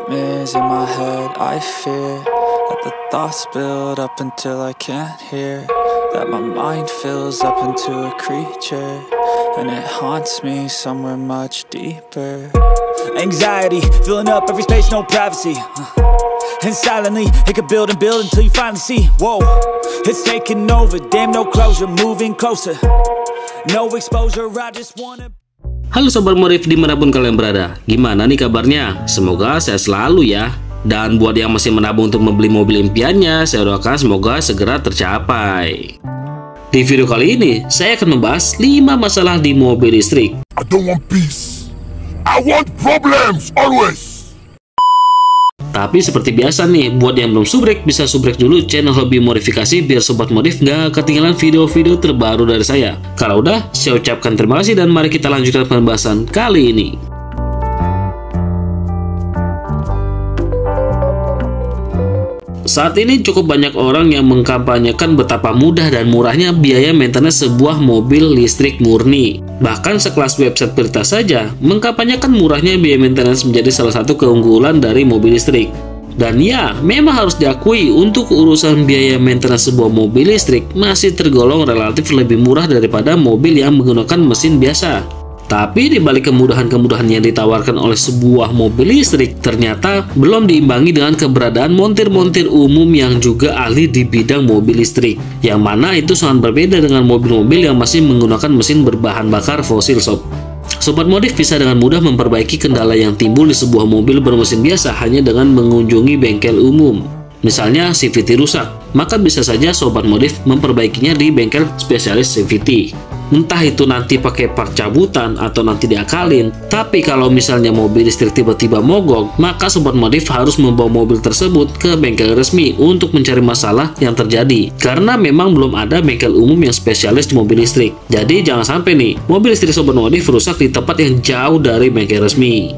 nightmares in my head, I fear that the thoughts build up until I can't hear, that my mind fills up into a creature, and it haunts me somewhere much deeper. Anxiety, filling up every space, no privacy. And silently, it could build and build until you finally see, whoa, it's taking over, damn no closure, moving closer. No exposure, I just wanna... Halo Sobat Modif dimanapun kalian berada, gimana nih kabarnya? Semoga sehat selalu ya. Dan buat yang masih menabung untuk membeli mobil impiannya, saya doakan semoga segera tercapai. Di video kali ini, saya akan membahas 5 masalah di mobil listrik. I don't want peace, I want problems always. Tapi seperti biasa nih, buat yang belum subrek, bisa subrek dulu channel Hobi Modifikasi biar Sobat Modif nggak ketinggalan video-video terbaru dari saya. Kalau udah, saya ucapkan terima kasih dan mari kita lanjutkan pembahasan kali ini. Saat ini cukup banyak orang yang mengkampanyekan betapa mudah dan murahnya biaya maintenance sebuah mobil listrik murni. Bahkan sekelas website berita saja mengkampanyekan murahnya biaya maintenance menjadi salah satu keunggulan dari mobil listrik. Dan ya, memang harus diakui untuk urusan biaya maintenance sebuah mobil listrik masih tergolong relatif lebih murah daripada mobil yang menggunakan mesin biasa. Tapi di balik kemudahan-kemudahan yang ditawarkan oleh sebuah mobil listrik, ternyata belum diimbangi dengan keberadaan montir-montir umum yang juga ahli di bidang mobil listrik. Yang mana itu sangat berbeda dengan mobil-mobil yang masih menggunakan mesin berbahan bakar fosil sob. Sobat Modif bisa dengan mudah memperbaiki kendala yang timbul di sebuah mobil bermesin biasa hanya dengan mengunjungi bengkel umum. Misalnya CVT rusak, maka bisa saja Sobat Modif memperbaikinya di bengkel spesialis CVT. Entah itu nanti pakai part cabutan atau nanti diakalin. Tapi kalau misalnya mobil listrik tiba-tiba mogok, maka Sobat Modif harus membawa mobil tersebut ke bengkel resmi untuk mencari masalah yang terjadi. Karena memang belum ada bengkel umum yang spesialis di mobil listrik. Jadi jangan sampai nih, mobil listrik Sobat Modif rusak di tempat yang jauh dari bengkel resmi.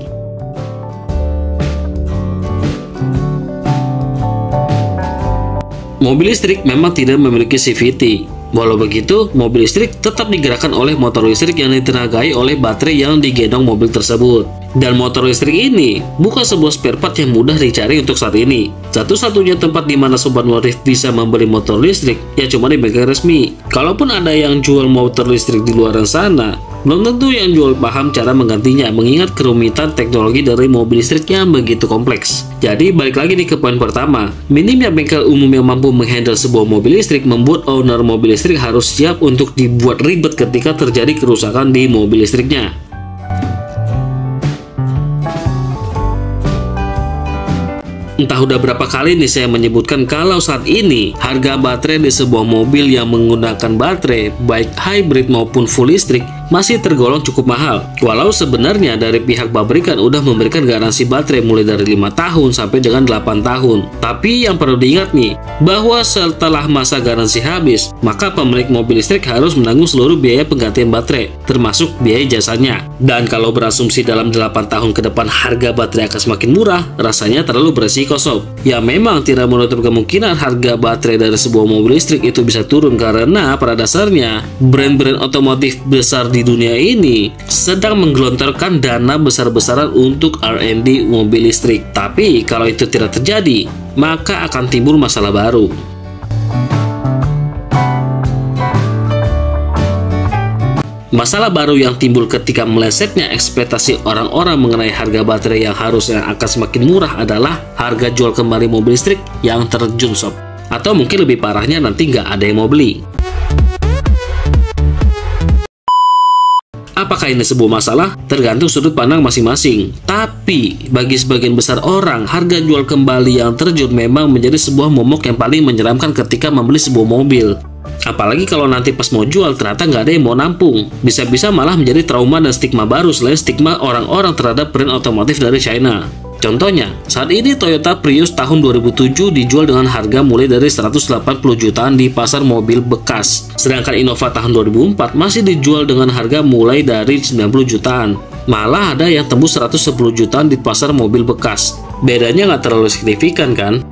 Mobil listrik memang tidak memiliki CVT. Walau begitu, mobil listrik tetap digerakkan oleh motor listrik yang ditenagai oleh baterai yang digendong mobil tersebut. Dan motor listrik ini bukan sebuah spare part yang mudah dicari untuk saat ini. Satu-satunya tempat di mana Sobat Modif bisa membeli motor listrik ya cuma di bengkel resmi. Kalaupun ada yang jual motor listrik di luar sana, belum tentu yang jual paham cara menggantinya mengingat kerumitan teknologi dari mobil listrik yang begitu kompleks. Jadi balik lagi nih ke poin pertama, minimnya bengkel umum yang mampu menghandle sebuah mobil listrik membuat owner mobil listrik harus siap untuk dibuat ribet ketika terjadi kerusakan di mobil listriknya. Entah udah berapa kali nih saya menyebutkan kalau saat ini harga baterai di sebuah mobil yang menggunakan baterai baik hybrid maupun full listrik masih tergolong cukup mahal. Walau sebenarnya dari pihak pabrikan udah memberikan garansi baterai mulai dari 5 tahun sampai dengan 8 tahun. Tapi yang perlu diingat nih, bahwa setelah masa garansi habis, maka pemilik mobil listrik harus menanggung seluruh biaya penggantian baterai, termasuk biaya jasanya. Dan kalau berasumsi dalam 8 tahun ke depan harga baterai akan semakin murah, rasanya terlalu beresiko sob. Ya memang tidak menutup kemungkinan harga baterai dari sebuah mobil listrik itu bisa turun karena pada dasarnya brand-brand otomotif besar di dunia ini sedang menggelontorkan dana besar-besaran untuk R&D mobil listrik. Tapi kalau itu tidak terjadi, maka akan timbul masalah baru. Masalah baru yang timbul ketika melesetnya ekspektasi orang-orang mengenai harga baterai yang harusnya akan semakin murah adalah harga jual kembali mobil listrik yang terjun sob. Atau mungkin lebih parahnya nanti nggak ada yang mau beli. Apakah ini sebuah masalah? Tergantung sudut pandang masing-masing. Tapi, bagi sebagian besar orang, harga jual kembali yang terjun memang menjadi sebuah momok yang paling menyeramkan ketika membeli sebuah mobil. Apalagi kalau nanti pas mau jual ternyata nggak ada yang mau nampung. Bisa-bisa malah menjadi trauma dan stigma baru selain stigma orang-orang terhadap brand otomotif dari China. Contohnya, saat ini Toyota Prius tahun 2007 dijual dengan harga mulai dari 180 jutaan di pasar mobil bekas. Sedangkan Innova tahun 2004 masih dijual dengan harga mulai dari 90 jutaan. Malah ada yang tembus 110 jutaan di pasar mobil bekas. Bedanya nggak terlalu signifikan kan?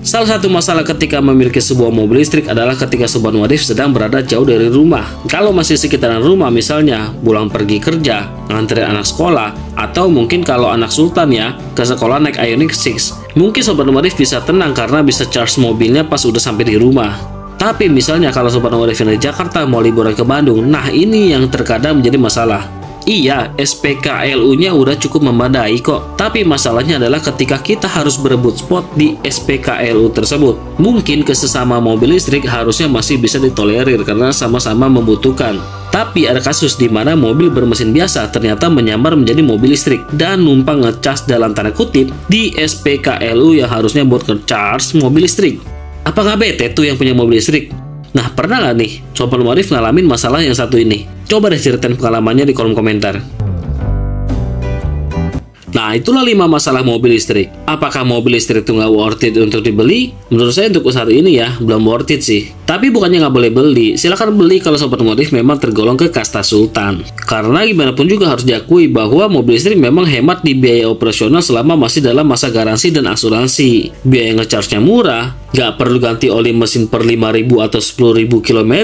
Salah satu masalah ketika memiliki sebuah mobil listrik adalah ketika Sobat Modif sedang berada jauh dari rumah. Kalau masih sekitaran rumah misalnya, pulang pergi kerja, nganterin anak sekolah, atau mungkin kalau anak Sultan ya, ke sekolah naik Ioniq 6. Mungkin Sobat Modif bisa tenang karena bisa charge mobilnya pas udah sampai di rumah. Tapi misalnya kalau Sobat Modif dari Jakarta mau liburan ke Bandung, nah ini yang terkadang menjadi masalah. Iya, SPKLU-nya udah cukup memadai kok. Tapi masalahnya adalah ketika kita harus berebut spot di SPKLU tersebut. Mungkin ke sesama mobil listrik harusnya masih bisa ditolerir karena sama-sama membutuhkan. Tapi ada kasus di mana mobil bermesin biasa ternyata menyamar menjadi mobil listrik dan numpang ngecas dalam tanda kutip di SPKLU yang harusnya buat ngecharge mobil listrik. Apa nggak bete tuh yang punya mobil listrik? Nah, pernah nggak nih Sobat Modif ngalamin masalah yang satu ini? Coba deh ceritain pengalamannya di kolom komentar. Nah, itulah 5 masalah mobil listrik. Apakah mobil listrik itu nggak worth it untuk dibeli? Menurut saya untuk saat ini ya, belum worth it sih. Tapi bukannya nggak boleh beli, silahkan beli kalau Sobat Modif memang tergolong ke kasta sultan. Karena gimana pun juga harus diakui bahwa mobil listrik memang hemat di biaya operasional selama masih dalam masa garansi dan asuransi. Biaya ngecharge-nya murah, nggak perlu ganti oli mesin per 5.000 atau 10.000 km,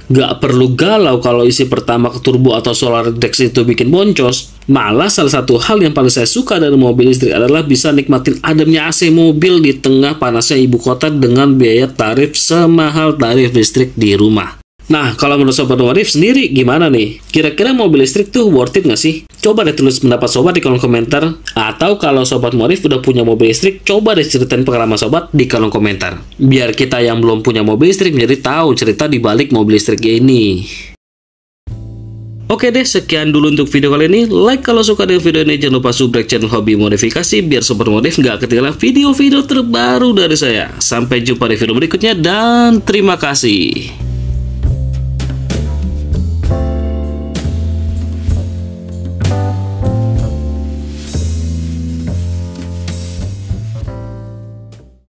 nggak perlu galau kalau isi pertama ke turbo atau solar dex itu bikin boncos. Malah salah satu hal yang paling saya suka dari mobil listrik adalah bisa nikmatin ademnya AC mobil di tengah panasnya ibu kota dengan biaya tarif semahal tarif listrik di rumah. Nah, kalau menurut Sobat Modif sendiri gimana nih? Kira-kira mobil listrik tuh worth it nggak sih? Coba deh tulis pendapat Sobat di kolom komentar. Atau kalau Sobat Modif udah punya mobil listrik, coba deh ceritain pengalaman Sobat di kolom komentar. Biar kita yang belum punya mobil listrik menjadi tahu cerita di balik mobil listrik ini. Oke deh, sekian dulu untuk video kali ini. Like kalau suka dengan video ini, jangan lupa subscribe channel Hobi Modifikasi biar Sobat Modif nggak ketinggalan video-video terbaru dari saya. Sampai jumpa di video berikutnya dan terima kasih.